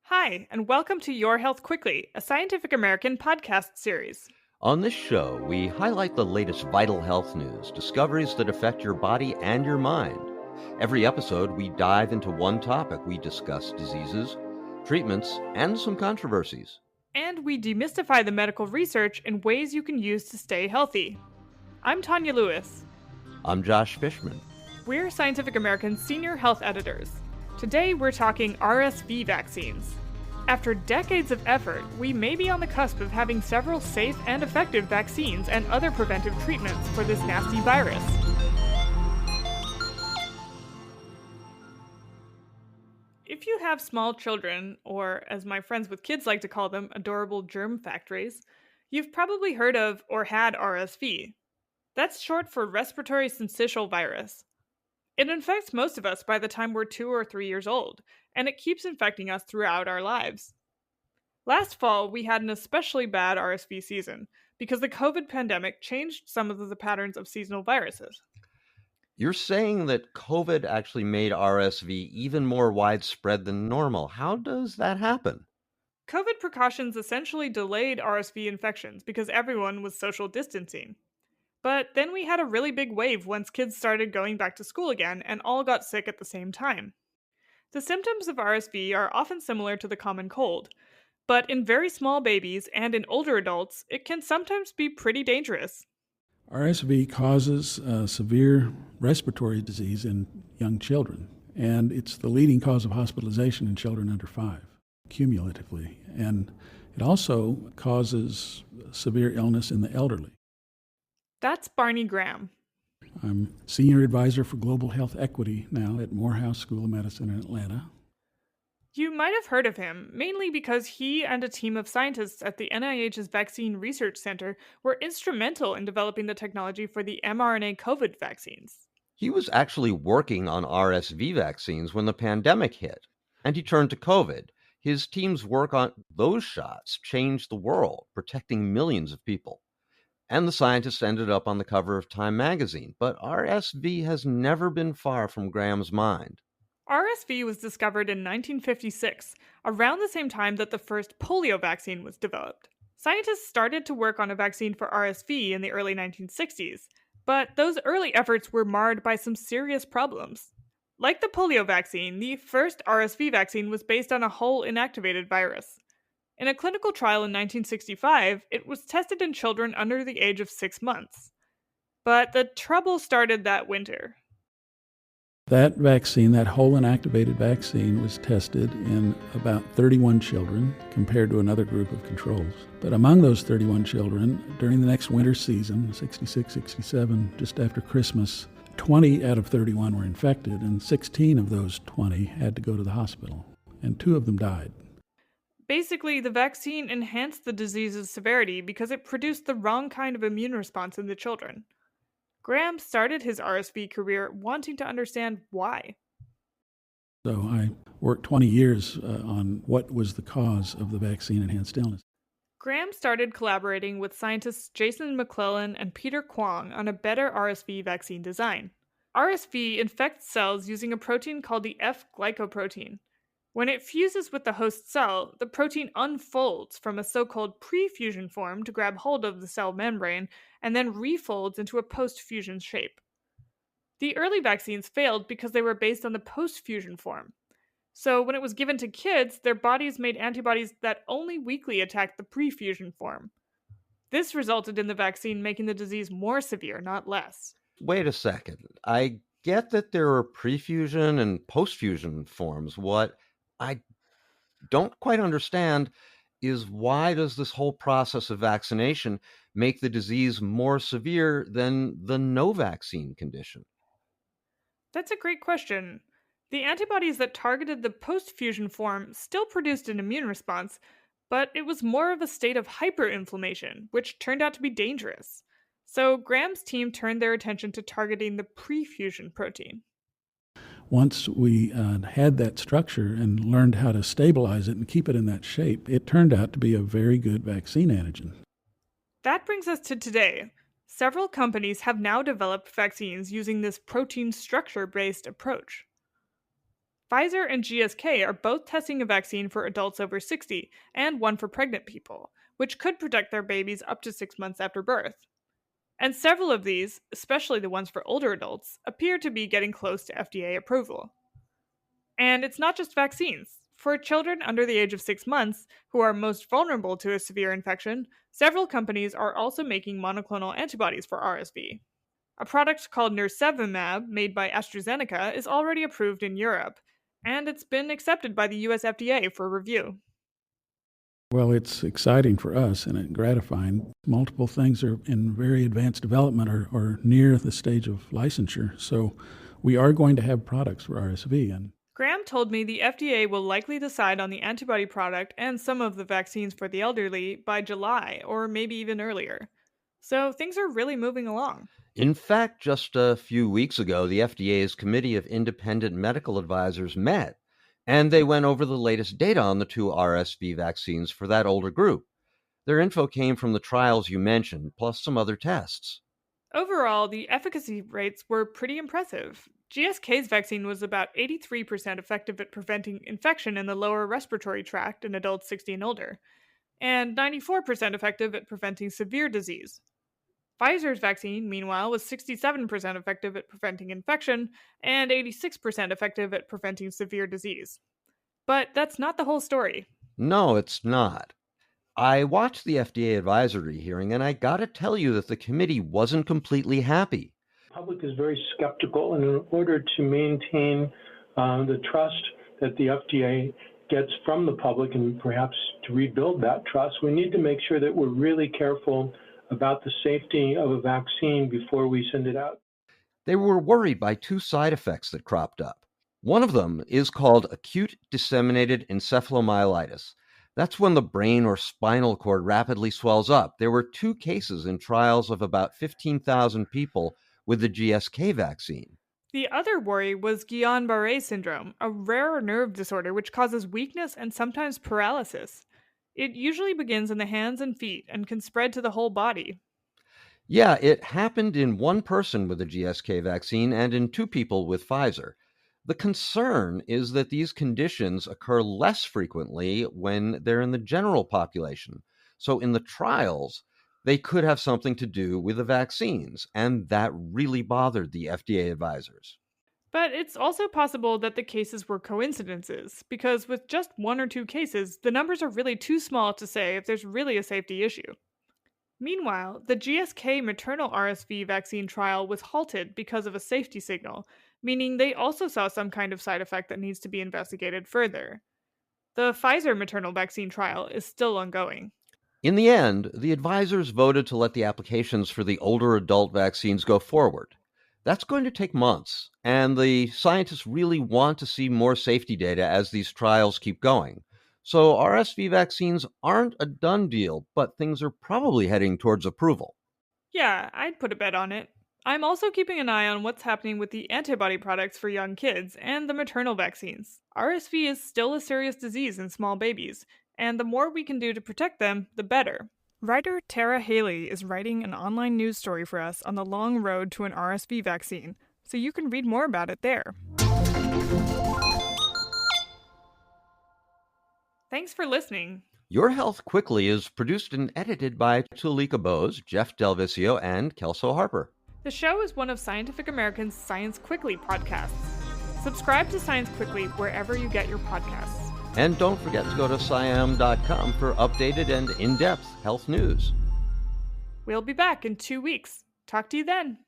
Hi, and welcome to Your Health Quickly, a Scientific American podcast series. On this show, we highlight the latest vital health news, discoveries that affect your body and your mind. Every episode, we dive into one topic. We discuss diseases, treatments, and some controversies. And we demystify the medical research in ways you can use to stay healthy. I'm Tanya Lewis. I'm Josh Fishman. We're Scientific American's senior health editors. Today, we're talking RSV vaccines. After decades of effort, we may be on the cusp of having several safe and effective vaccines and other preventive treatments for this nasty virus. If you have small children, or as my friends with kids like to call them, adorable germ factories, you've probably heard of or had RSV. That's short for respiratory syncytial virus. It infects most of us by the time we're 2 or 3 years old, and it keeps infecting us throughout our lives. Last fall, we had an especially bad RSV season because the COVID pandemic changed some of the patterns of seasonal viruses. You're saying that COVID actually made RSV even more widespread than normal. How does that happen? COVID precautions essentially delayed RSV infections because everyone was social distancing. But then we had a really big wave once kids started going back to school again and all got sick at the same time. The symptoms of RSV are often similar to the common cold, but in very small babies and in older adults, it can sometimes be pretty dangerous. RSV causes severe respiratory disease in young children, and it's the leading cause of hospitalization in children under 5, cumulatively. And it also causes severe illness in the elderly. That's Barney Graham. I'm Senior Advisor for Global Health Equity now at Morehouse School of Medicine in Atlanta. You might have heard of him, mainly because he and a team of scientists at the NIH's Vaccine Research Center were instrumental in developing the technology for the mRNA COVID vaccines. He was actually working on RSV vaccines when the pandemic hit, and he turned to COVID. His team's work on those shots changed the world, protecting millions of people. And the scientists ended up on the cover of Time magazine, but RSV has never been far from Graham's mind. RSV was discovered in 1956, around the same time that the first polio vaccine was developed. Scientists started to work on a vaccine for RSV in the early 1960s, but those early efforts were marred by some serious problems. Like the polio vaccine, the first RSV vaccine was based on a whole inactivated virus. In a clinical trial in 1965, it was tested in children under the age of 6 months. But the trouble started that winter. That vaccine, that whole inactivated vaccine, was tested in about 31 children compared to another group of controls. But among those 31 children, during the next winter season, 66, 67, just after Christmas, 20 out of 31 were infected, and 16 of those 20 had to go to the hospital, and 2 of them died. Basically, the vaccine enhanced the disease's severity because it produced the wrong kind of immune response in the children. Graham started his RSV career wanting to understand why. So I worked 20 years on what was the cause of the vaccine-enhanced illness. Graham started collaborating with scientists Jason McClellan and Peter Kwong on a better RSV vaccine design. RSV infects cells using a protein called the F-glycoprotein. When it fuses with the host cell, the protein unfolds from a so-called pre-fusion form to grab hold of the cell membrane and then refolds into a post-fusion shape. The early vaccines failed because they were based on the post-fusion form. So when it was given to kids, their bodies made antibodies that only weakly attacked the pre-fusion form. This resulted in the vaccine making the disease more severe, not less. Wait a second. I get that there are pre-fusion and post-fusion forms. What I don't quite understand is why does this whole process of vaccination make the disease more severe than the no vaccine condition? That's a great question. The antibodies that targeted the post-fusion form still produced an immune response, but it was more of a state of hyperinflammation, which turned out to be dangerous. So Graham's team turned their attention to targeting the pre-fusion protein. Once we had that structure and learned how to stabilize it and keep it in that shape, it turned out to be a very good vaccine antigen. That brings us to today. Several companies have now developed vaccines using this protein structure-based approach. Pfizer and GSK are both testing a vaccine for adults over 60 and one for pregnant people, which could protect their babies up to 6 months after birth. And several of these, especially the ones for older adults, appear to be getting close to FDA approval. And it's not just vaccines. For children under the age of 6 months, who are most vulnerable to a severe infection, several companies are also making monoclonal antibodies for RSV. A product called nirsevimab, made by AstraZeneca, is already approved in Europe, and it's been accepted by the US FDA for review. Well, it's exciting for us and gratifying. Multiple things are in very advanced development or near the stage of licensure. So we are going to have products for RSV. And Graham told me the FDA will likely decide on the antibody product and some of the vaccines for the elderly by July, or maybe even earlier. So things are really moving along. In fact, just a few weeks ago, the FDA's Committee of Independent Medical Advisors met, and they went over the latest data on the two RSV vaccines for that older group. Their info came from the trials you mentioned, plus some other tests. Overall, the efficacy rates were pretty impressive. GSK's vaccine was about 83% effective at preventing infection in the lower respiratory tract in adults 60 and older, and 94% effective at preventing severe disease. Pfizer's vaccine, meanwhile, was 67% effective at preventing infection and 86% effective at preventing severe disease. But that's not the whole story. No, it's not. I watched the FDA advisory hearing, and I gotta tell you that the committee wasn't completely happy. The public is very skeptical, and in order to maintain the trust that the FDA gets from the public and perhaps to rebuild that trust, we need to make sure that we're really careful about the safety of a vaccine before we send it out. They were worried by two side effects that cropped up. One of them is called acute disseminated encephalomyelitis. That's when the brain or spinal cord rapidly swells up. There were 2 cases in trials of about 15,000 people with the GSK vaccine. The other worry was Guillain-Barré syndrome, a rare nerve disorder which causes weakness and sometimes paralysis. It usually begins in the hands and feet and can spread to the whole body. Yeah, it happened in 1 person with the GSK vaccine and in 2 people with Pfizer. The concern is that these conditions occur less frequently when they're in the general population. So in the trials, they could have something to do with the vaccines, and that really bothered the FDA advisors. But it's also possible that the cases were coincidences, because with just 1 or 2 cases, the numbers are really too small to say if there's really a safety issue. Meanwhile, the GSK maternal RSV vaccine trial was halted because of a safety signal, meaning they also saw some kind of side effect that needs to be investigated further. The Pfizer maternal vaccine trial is still ongoing. In the end, the advisors voted to let the applications for the older adult vaccines go forward. That's going to take months, and the scientists really want to see more safety data as these trials keep going. So RSV vaccines aren't a done deal, but things are probably heading towards approval. Yeah, I'd put a bet on it. I'm also keeping an eye on what's happening with the antibody products for young kids and the maternal vaccines. RSV is still a serious disease in small babies, and the more we can do to protect them, the better. Writer Tara Haley is writing an online news story for us on the long road to an RSV vaccine, so you can read more about it there. Thanks for listening. Your Health Quickly is produced and edited by Tulika Bose, Jeff Delvicio, and Kelso Harper. The show is one of Scientific American's Science Quickly podcasts. Subscribe to Science Quickly wherever you get your podcasts. And don't forget to go to SciAm.com for updated and in-depth health news. We'll be back in 2 weeks. Talk to you then.